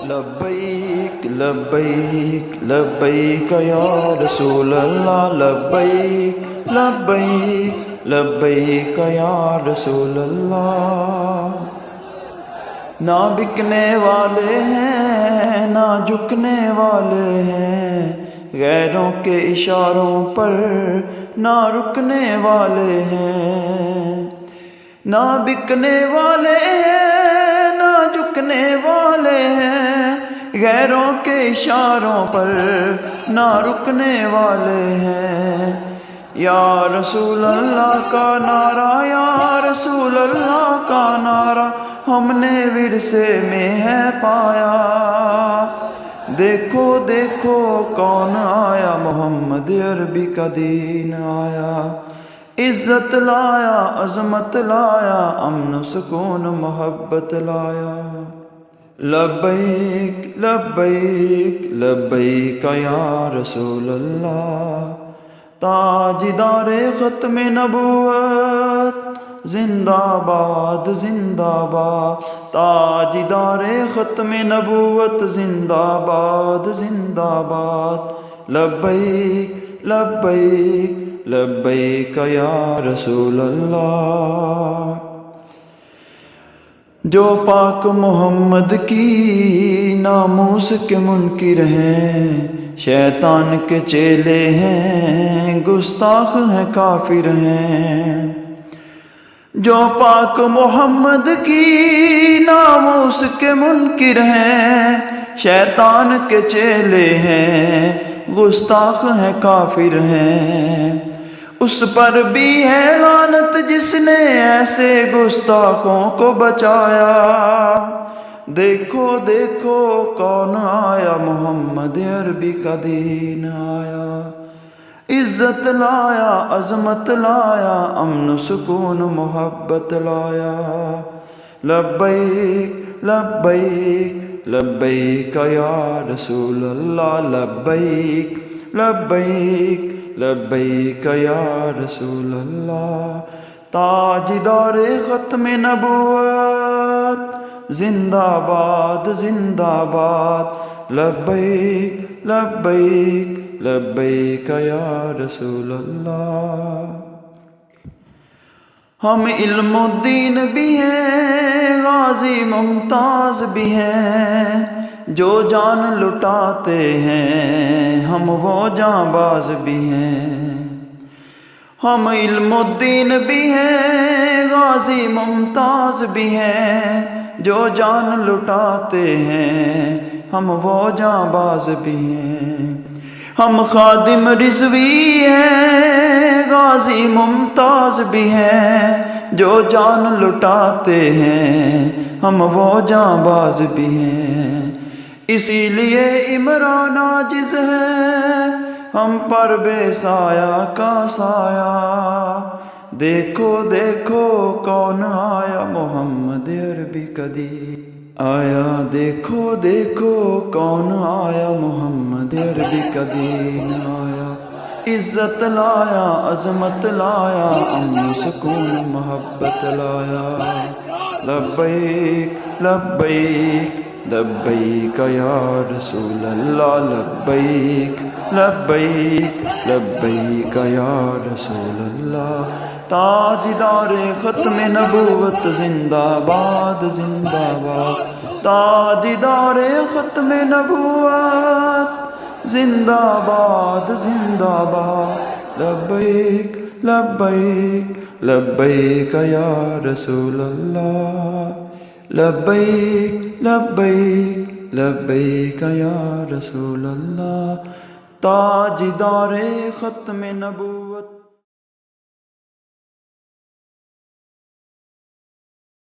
لبیک لبیک لبیک یا رسول اللہ، لبیک لبیک لبیک یا رسول اللہ۔ نہ بکنے والے ہیں نہ جھکنے والے ہیں، غیروں کے اشاروں پر نہ رکنے والے ہیں۔ نہ بکنے والے ہیں نہ جھکنے والے ہیں، غیروں کے اشاروں پر نہ رکنے والے ہیں۔ یا رسول اللہ کا نعرہ، یا رسول اللہ کا نعرہ ہم نے ورثے میں ہے پایا۔ دیکھو دیکھو کون آیا، محمد عربی کا دین آیا۔ عزت لایا، عظمت لایا، امن و سکون محبت لایا۔ لبیک لبیک لبیک یا رسول اللہ۔ تاجدار ختم نبوت زندہ باد زندہ باد، تاجدار ختم نبوت زندہ باد زندہ باد۔ لبیک لبیک لبیک یا رسول اللہ۔ جو پاک محمد کی ناموس کے منکر ہیں، شیطان کے چیلے ہیں، گستاخ ہیں، کافر ہیں۔ جو پاک محمد کی ناموس کے منکر ہیں، شیطان کے چیلے ہیں، گستاخ ہیں، کافر ہیں۔ اس پر بھی ہے لعنت جس نے ایسے گستاخوں کو بچایا۔ دیکھو دیکھو کون آیا، محمد عربی کا دین آیا۔ عزت لایا، عظمت لایا، امن و سکون محبت لایا۔ لبیک لبیک لبیک یا رسول اللہ، لبیک لبیک لبیک یا رسول اللہ۔ تاجدار ختم نبوت زندہ باد زندہ باد۔ لبیک لبیک لبیک یا رسول اللہ۔ ہم علم الدین بھی ہیں، غازی ممتاز بھی ہیں، جو جان لٹاتے ہیں ہم وہ جانباز بھی ہیں۔ ہم علم الدین بھی ہیں، غازی ممتاز بھی ہیں، جو جان لٹاتے ہیں ہم وہ جانباز بھی ہیں۔ ہم خادم رضوی ہیں، غازی ممتاز بھی ہیں، جو جان لٹاتے ہیں ہم وہ جانباز بھی ہیں۔ اسی لیے عمران عاجز ہے ہم پر بے سایہ کا سایہ۔ دیکھو دیکھو کون آیا، محمد عربی کا دین آیا۔ دیکھو دیکھو کون آیا، محمد عربی کا دین آیا۔ عزت لایا، عظمت لایا، امن سکون محبت لایا۔ لبیک لبیک لبیک یا رسول اللہ، لبیک لبیک لبیک یا رسول اللہ۔ تاجدار ختم نبوت زندہ باد زندہ باد، تاجدار ختم نبوت زندہ باد زندہ باد۔ لبیک لبیک لبیک یا رسول اللہ، لبیک لبیک لبیک یا رسول اللہ۔ تاجدار ختم نبوت